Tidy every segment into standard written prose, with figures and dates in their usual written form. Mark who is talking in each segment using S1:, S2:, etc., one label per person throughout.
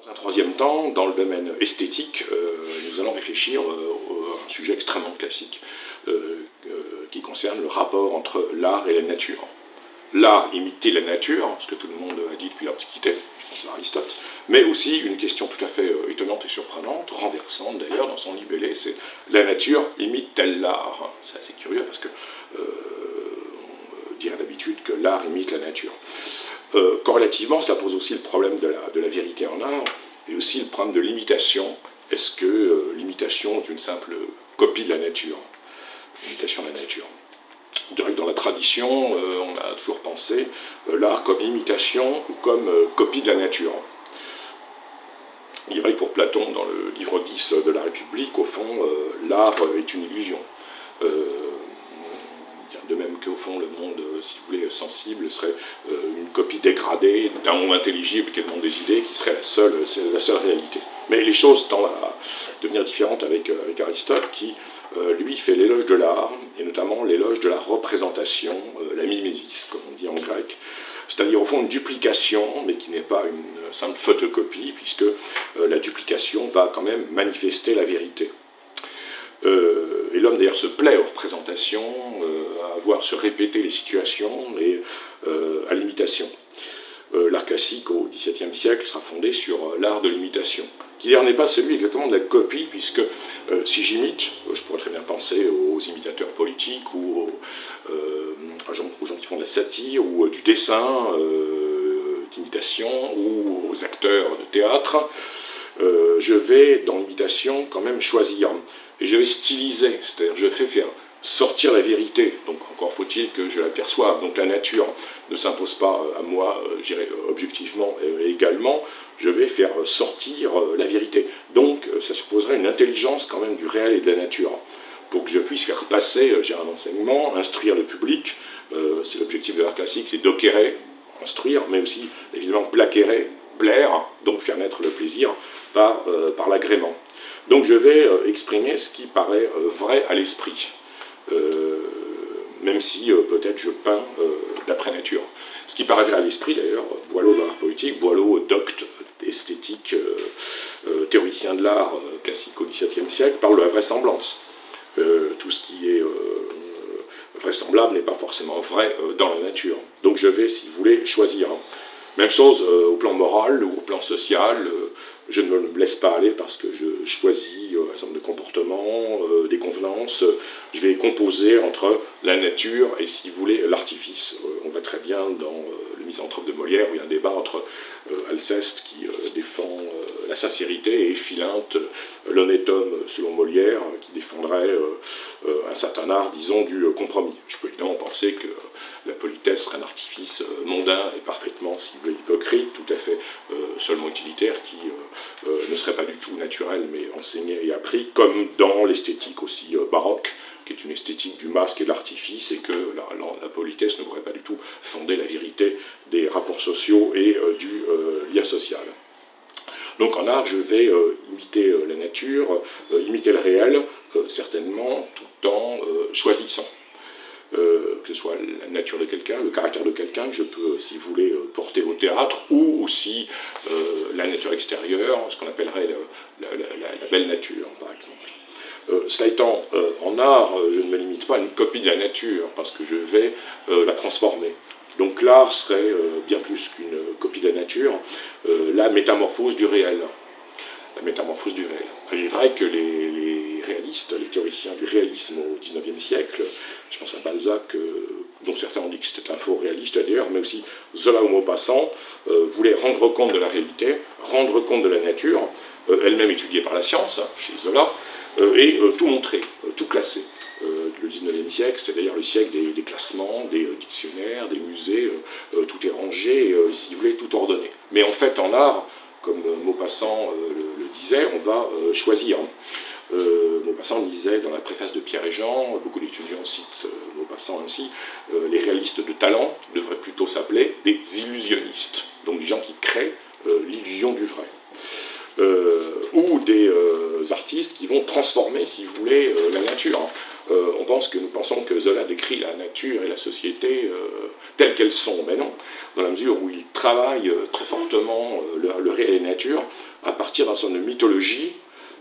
S1: Dans un troisième temps, dans le domaine esthétique, nous allons réfléchir à un sujet extrêmement classique qui concerne le rapport entre l'art et la nature. L'art imite la nature, ce que tout le monde a dit depuis l'Antiquité, je pense à Aristote, mais aussi une question tout à fait étonnante et surprenante, renversante d'ailleurs dans son libellé, c'est la nature imite-t-elle l'art? C'est assez curieux parce que on dirait d'habitude que l'art imite la nature. Corrélativement, cela pose aussi le problème de la vérité en art et aussi le problème de l'imitation. Est-ce que l'imitation est une simple copie de la nature? L'imitation de la nature. Je dirais que dans la tradition, on a toujours pensé l'art comme imitation ou comme copie de la nature. Il est vrai que pour Platon, dans le livre 10 de la République, au fond, l'art est une illusion. De même qu'au fond, le monde, si vous voulez, sensible, serait une copie dégradée d'un monde intelligible qui est le monde des idées, qui serait la seule réalité. Mais les choses tendent à devenir différentes avec Aristote, qui, lui, fait l'éloge de l'art, et notamment l'éloge de la représentation, la mimésis, comme on dit en grec, c'est-à-dire au fond une duplication, mais qui n'est pas une simple photocopie, puisque la duplication va quand même manifester la vérité. Et l'homme d'ailleurs se plaît aux représentations, à voir se répéter les situations et à l'imitation. L'art classique au XVIIe siècle sera fondé sur l'art de l'imitation, qui d'ailleurs n'est pas celui exactement de la copie, puisque si j'imite, je pourrais très bien penser aux imitateurs politiques ou aux gens qui font de la satire ou du dessin d'imitation ou aux acteurs de théâtre. Je vais dans l'imitation quand même choisir, et je vais styliser, c'est-à-dire je fais faire sortir la vérité, donc encore faut-il que je l'aperçoive, donc la nature ne s'impose pas à moi, je dirais objectivement et également, je vais faire sortir la vérité. Donc ça supposerait une intelligence quand même du réel et de la nature, pour que je puisse faire passer un enseignement, instruire le public, c'est l'objectif de l'art classique, c'est d'ocquérer, instruire, mais aussi évidemment plaquérer, plaire, donc faire naître le plaisir par l'agrément. Donc je vais exprimer ce qui paraît vrai à l'esprit, même si peut-être je peins d'après nature. Ce qui paraît vrai à l'esprit d'ailleurs, Boileau dans l'art poétique, Boileau, docte, esthétique, théoricien de l'art classique au XVIIe siècle, parle de la vraisemblance. Tout ce qui est vraisemblable n'est pas forcément vrai dans la nature. Donc je vais, si vous voulez, choisir. Même chose au plan moral ou au plan social, je ne me laisse pas aller parce que je choisis un certain nombre de comportements, des convenances, je vais composer entre la nature et, si vous voulez, l'artifice. On voit très bien dans le Misanthrope de Molière, où il y a un débat entre Alceste qui défend la sincérité et Philinte, l'honnête homme selon Molière, qui défendrait un certain art, disons, du compromis. Je peux évidemment penser que la politesse serait un artifice mondain et parfaitement, si vous voulez, hypocrite, tout à fait seulement utilitaire, qui ne serait pas du tout naturel, mais enseigné et appris, comme dans l'esthétique aussi baroque, qui est une esthétique du masque et de l'artifice, et que la politesse ne pourrait pas du tout fonder la vérité des rapports sociaux et du lien social. Donc en art, je vais imiter la nature, imiter le réel, certainement, tout en choisissant. Que ce soit la nature de quelqu'un, le caractère de quelqu'un, que je peux, si vous voulez, porter au théâtre, ou aussi la nature extérieure, ce qu'on appellerait la belle nature, par exemple. Cela étant, en art, je ne me limite pas à une copie de la nature, parce que je vais la transformer. Donc l'art serait bien plus qu'une copie de la nature, la métamorphose du réel. La métamorphose du réel. Il est vrai que les réalistes, les théoriciens du réalisme au XIXe siècle, je pense à Balzac, dont certains ont dit que c'était un faux réaliste d'ailleurs, mais aussi Zola ou Maupassant, voulaient rendre compte de la réalité, rendre compte de la nature, elle-même étudiée par la science, chez Zola, et tout montrer, tout classer. Le XIXe siècle, c'est d'ailleurs le siècle des classements, des dictionnaires, des musées, tout est rangé, si vous voulez, tout ordonné. Mais en fait, en art, comme Maupassant le disait, on va choisir. Maupassant disait dans la préface de Pierre et Jean, beaucoup d'étudiants citent Maupassant ainsi, les réalistes de talent devraient plutôt s'appeler des illusionnistes, donc des gens qui créent l'illusion du vrai. ou des artistes qui vont transformer, si vous voulez, la nature. Nous pensons que Zola décrit la nature et la société telles qu'elles sont, mais non, dans la mesure où il travaille très fortement le réel et la nature à partir d'un certain nombre de mythologies.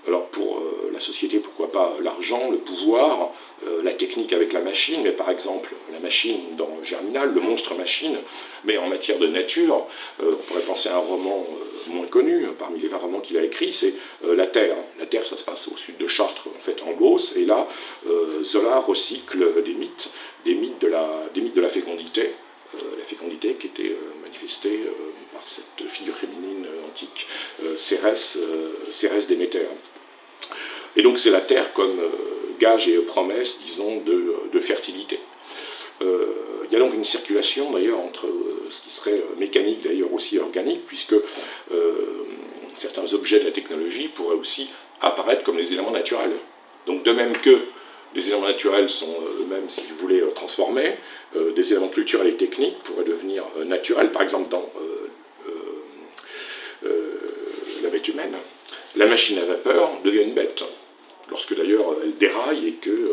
S1: Alors pour la société, pourquoi pas l'argent, le pouvoir, la technique avec la machine, mais par exemple la machine dans Germinal, le monstre machine, mais en matière de nature, on pourrait penser à un roman moins connu, parmi les 20 romans qu'il a écrits, c'est La Terre. La Terre, ça se passe au sud de Chartres, en fait en Beauce, et là, Zola recycle des mythes de la fécondité, qui était manifestée par cette figure féminine antique, Cérès Déméter. Et donc c'est la terre comme gage et promesse, disons, de fertilité. Il y a donc une circulation d'ailleurs entre ce qui serait mécanique d'ailleurs aussi organique, puisque certains objets de la technologie pourraient aussi apparaître comme des éléments naturels. Donc de même que les éléments naturels sont eux-mêmes, si vous voulez, transformés, des éléments culturels et techniques pourraient devenir naturels, par exemple dans la bête humaine. La machine à vapeur devient une bête, lorsque d'ailleurs elle déraille et qu'elle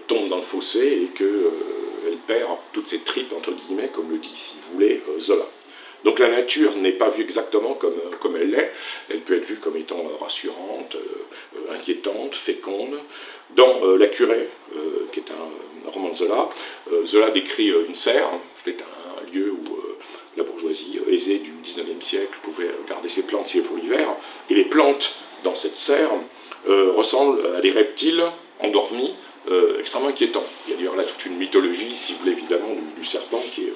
S1: tombe dans le fossé et qu'elle perd toutes ses tripes, entre guillemets, comme le dit, si vous voulez, Zola. Donc la nature n'est pas vue exactement comme elle l'est, elle peut être vue comme étant rassurante, inquiétante, féconde. Dans La Curée, qui est un roman de Zola, Zola décrit une serre, c'est un lieu où la bourgeoisie aisée du XIXe siècle pouvait garder ses plantes pour l'hiver, et les plantes dans cette serre ressemblent à des reptiles endormis, extrêmement inquiétants. Il y a d'ailleurs là toute une mythologie, si vous voulez, évidemment, du serpent, qui est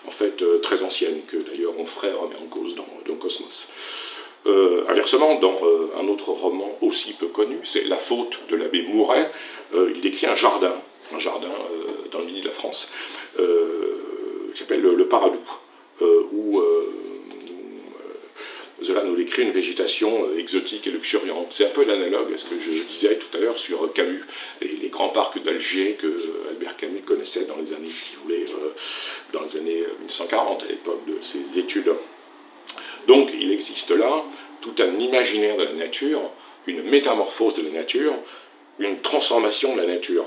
S1: en fait très ancienne, que d'ailleurs mon frère remet en cause dans Cosmos. Inversement, dans un autre roman aussi peu connu, c'est La Faute de l'abbé Mouret, il décrit un jardin dans le midi de la France, qui s'appelle le Paradou, où Zola nous décrit une végétation exotique et luxuriante. C'est un peu l'analogue à ce que je disais tout à l'heure sur Camus et les grands parcs d'Alger que Albert Camus connaissait dans les années, si vous voulez, dans les années 1940, à l'époque de ses études. Donc il existe là tout un imaginaire de la nature, une métamorphose de la nature, une transformation de la nature.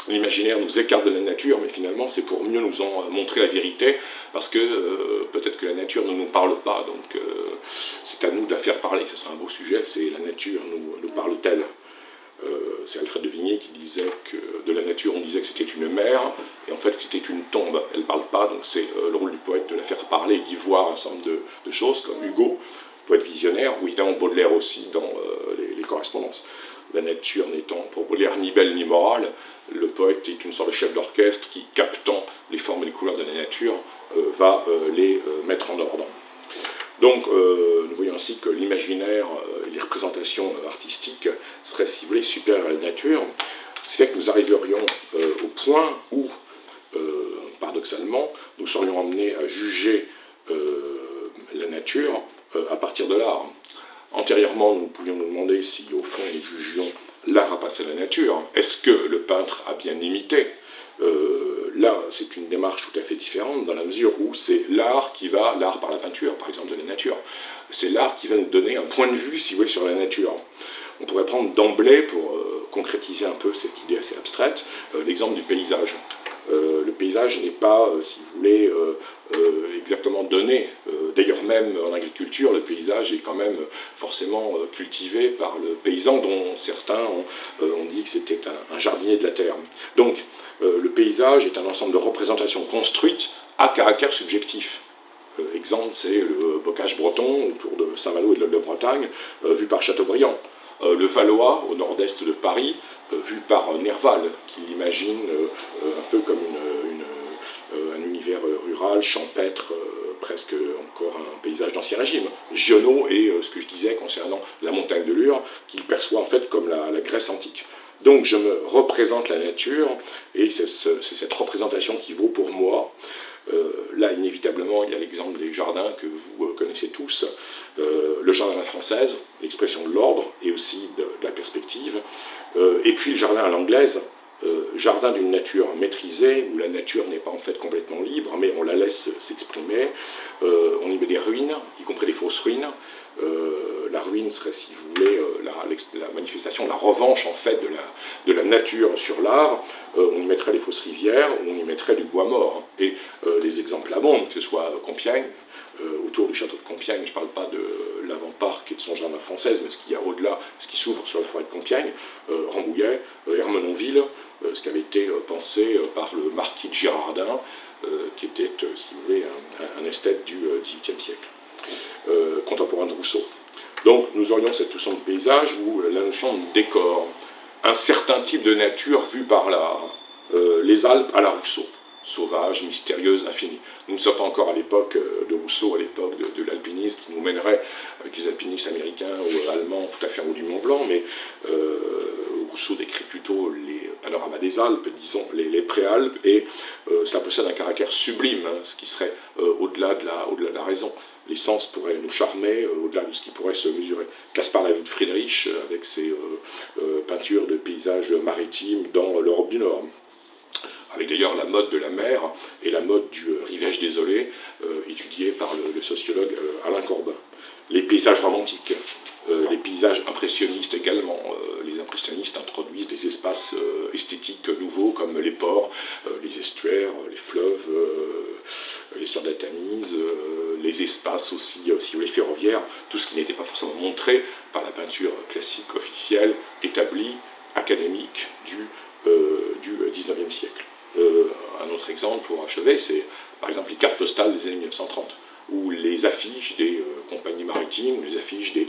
S1: L'imaginaire nous écarte de la nature, mais finalement c'est pour mieux nous en montrer la vérité, parce que peut-être que la nature ne nous parle pas, donc c'est à nous de la faire parler. Ce sera un beau sujet, c'est la nature nous parle-t-elle. C'est Alfred de Vigny qui disait que de la nature on disait que c'était une mer, et en fait c'était une tombe, elle ne parle pas, donc c'est le rôle du poète de la faire parler, d'y voir un ensemble de choses, comme Hugo, poète visionnaire, ou évidemment Baudelaire aussi dans les correspondances. La nature n'étant pour Baudelaire ni belle ni morale, le poète est une sorte de chef d'orchestre qui, captant les formes et les couleurs de la nature, va les mettre en ordre. Donc nous voyons ainsi que l'imaginaire et les représentations artistiques seraient, si vous voulez, supérieures à la nature, ce qui fait que nous arriverions au point où, paradoxalement, nous serions amenés à juger la nature à partir de l'art. Antérieurement, nous pouvions nous demander si, au fond, nous jugions l'art à partir de la nature. Est-ce que le peintre a bien imité ? Là, c'est une démarche tout à fait différente, dans la mesure où c'est l'art par la peinture, par exemple, de la nature, c'est l'art qui va nous donner un point de vue, si vous voulez, sur la nature. On pourrait prendre d'emblée, pour concrétiser un peu cette idée assez abstraite, l'exemple du paysage. Le paysage n'est pas, si vous voulez, exactement donné. D'ailleurs, même en agriculture, le paysage est quand même forcément cultivé par le paysan, dont certains ont dit que c'était un jardinier de la terre. Donc, le paysage est un ensemble de représentations construites à caractère subjectif. Exemple, c'est le bocage breton autour de Saint-Malo et de Bretagne, vu par Chateaubriand. Le Valois, au nord-est de Paris, vu par Nerval, qui l'imagine un peu comme un univers rural, champêtre, presque encore un paysage d'Ancien Régime. Giono et ce que je disais concernant la montagne de Lure, qu'il perçoit en fait comme la Grèce antique. Donc je me représente la nature, et c'est cette représentation qui vaut pour moi. Là, inévitablement, il y a l'exemple des jardins que vous connaissez tous, le jardin à la française, l'expression de l'ordre et aussi de la perspective, et puis le jardin à l'anglaise, jardin d'une nature maîtrisée, où la nature n'est pas en fait complètement libre, mais on la laisse s'exprimer. On y met des ruines, y compris des fausses ruines. La ruine serait, si vous voulez, la manifestation, la revanche en fait de la nature sur l'art. On y mettrait les fausses rivières, on y mettrait du bois mort. Et les exemples abondent, que ce soit Compiègne, autour du château de Compiègne, je ne parle pas de l'avant-parc et de son jardin français, mais ce qu'il y a au-delà, ce qui s'ouvre sur la forêt de Compiègne, Rambouillet, Ermenonville, ce qui avait été pensé par le marquis de Girardin, qui était, si vous voulez, un esthète du XVIIIe siècle, contemporain de Rousseau. Donc nous aurions cette notion de paysage où la notion de décor, un certain type de nature vue par l'art, les Alpes à la Rousseau, sauvage, mystérieuse, infinie. Nous ne sommes pas encore à l'époque de Rousseau, à l'époque de l'alpinisme, qui nous mènerait, avec les alpinistes américains ou allemands, tout à fait en haut du Mont Blanc, mais Rousseau décrit plutôt les panoramas des Alpes, disons les préalpes, et ça possède un caractère sublime, hein, ce qui serait au-delà de la raison. Les sens pourraient nous charmer au-delà de ce qui pourrait se mesurer. Caspar David Friedrich, avec ses peintures de paysages maritimes dans l'Europe du Nord, avec d'ailleurs la mode de la mer et la mode du rivage désolé, étudiée par le sociologue Alain Corbin. Les paysages romantiques, les paysages impressionnistes également. Les impressionnistes introduisent des espaces esthétiques nouveaux comme les ports, les estuaires, les fleuves, les soeurs de la Tamise, les espaces aussi, si vous voulez, ferroviaires, tout ce qui n'était pas forcément montré par la peinture classique, officielle, établie, académique du XIXe siècle. Un autre exemple pour achever, c'est par exemple les cartes postales des années 1930, ou les affiches des compagnies maritimes, ou les affiches des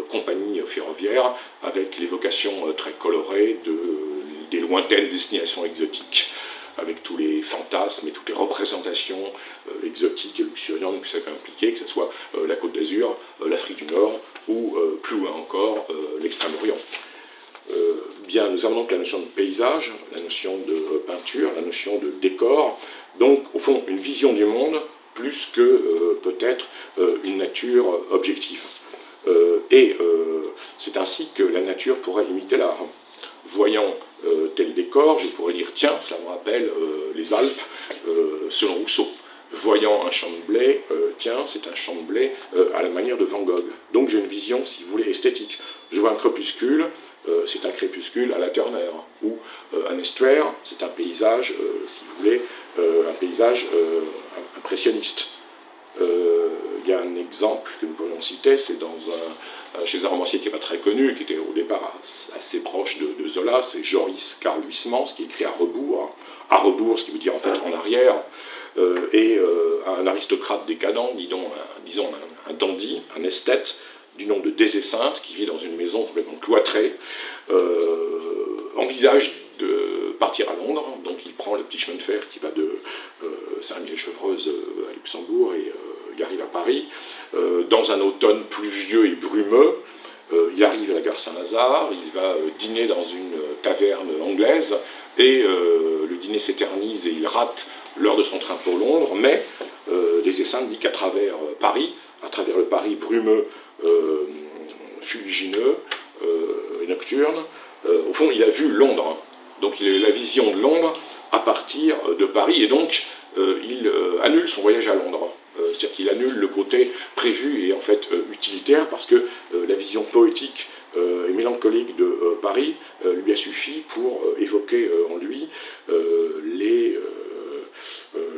S1: compagnies ferroviaires, avec l'évocation très colorée des lointaines destinations exotiques, avec tous les fantasmes et toutes les représentations exotiques et luxuriantes que ça peut impliquer, que ce soit la Côte d'Azur, l'Afrique du Nord, ou plus loin encore, l'Extrême-Orient. Bien, nous avons donc la notion de paysage, la notion de peinture, la notion de décor, donc au fond une vision du monde plus que peut-être une nature objective. C'est ainsi que la nature pourrait imiter l'art. Voyant tel décor, je pourrais dire tiens, ça me rappelle les Alpes selon Rousseau. Voyant un champ de blé, tiens, c'est un champ de blé à la manière de Van Gogh. Donc j'ai une vision, si vous voulez, esthétique. Je vois un crépuscule, c'est un crépuscule à la Turner, ou un estuaire, c'est un paysage, si vous voulez, un paysage impressionniste. Il y a un exemple que nous pourrions citer, c'est chez un romancier qui n'est pas très connu, qui était au départ assez proche de Zola, c'est Joris Karl Huysmans, qui écrit à rebours, ce qui veut dire en fait en arrière, un aristocrate décadent, disons un dandy, un esthète, du nom de Désessinte, qui vit dans une maison complètement cloîtrée, envisage de partir à Londres, donc il prend le petit chemin de fer qui va de Saint-Mihiel-Chevreuse à Luxembourg, et il arrive à Paris, dans un automne pluvieux et brumeux. Il arrive à la gare Saint-Lazare, il va dîner dans une taverne anglaise, et le dîner s'éternise et il rate l'heure de son train pour Londres, mais Désessinte dit qu'à travers Paris, à travers le Paris brumeux, fuligineux et nocturne, au fond il a vu Londres, donc il a eu la vision de Londres à partir de Paris, et donc il annule son voyage à Londres. C'est-à-dire qu'il annule le côté prévu et en fait utilitaire, parce que la vision poétique et mélancolique de Paris lui a suffi pour évoquer en lui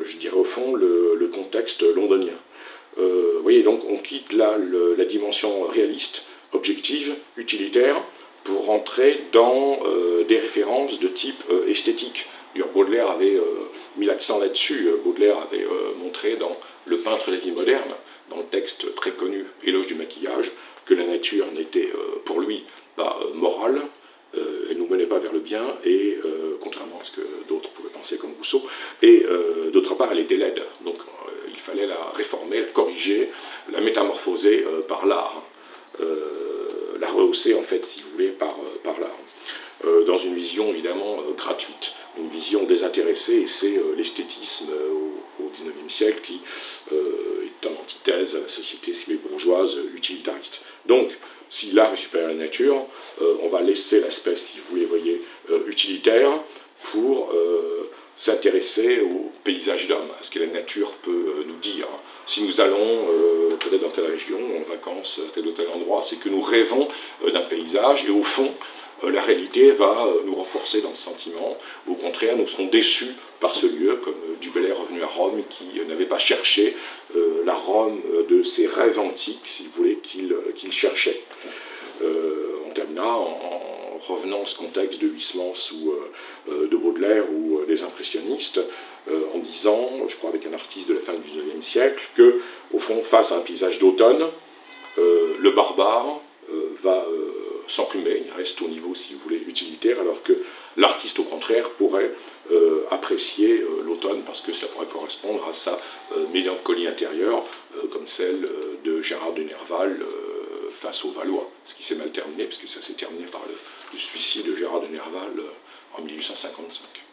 S1: je dirais au fond, le contexte londonien. Vous voyez, donc on quitte là la dimension réaliste, objective, utilitaire, pour rentrer dans des références de type esthétique. D'ailleurs, Baudelaire avait mis l'accent là-dessus. Baudelaire avait montré dans Le peintre de la vie moderne, dans le texte très connu Éloge du maquillage, que la nature n'était pour lui pas morale, elle ne nous menait pas vers le bien, et contrairement à ce que d'autres pouvaient penser comme Rousseau, et d'autre part elle était laide, donc il fallait la réformer, la corriger, la métamorphoser par l'art, la rehausser en fait, si vous voulez, par l'art. Dans une vision évidemment gratuite, une vision désintéressée, et c'est l'esthétisme au XIXe siècle qui est en antithèse à la société civile bourgeoise utilitariste. Donc, si l'art est supérieur à la nature, on va laisser l'aspect, si vous voulez, voyez, utilitaire, pour s'intéresser au paysage d'homme, à ce que la nature peut nous dire. Si nous allons peut-être dans telle région, en vacances à tel ou tel endroit, c'est que nous rêvons d'un paysage, et au fond, la réalité va nous renforcer dans ce sentiment. Au contraire, nous serons déçus par ce lieu, comme Du Bellay revenu à Rome, qui n'avait pas cherché la Rome de ses rêves antiques, si vous voulez, qu'il cherchait. On terminera en revenant à ce contexte de Huysmans ou de Baudelaire ou des impressionnistes, en disant, je crois avec un artiste de la fin du XIXe siècle, que, au fond, face à un paysage d'automne, le barbare va s'emplumer, il reste au niveau, si vous voulez, utilitaire, alors que l'artiste, au contraire, pourrait apprécier l'automne, parce que ça pourrait correspondre à sa mélancolie intérieure, comme celle de Gérard de Nerval face aux Valois, ce qui s'est mal terminé, puisque ça s'est terminé par le suicide de Gérard de Nerval en 1855.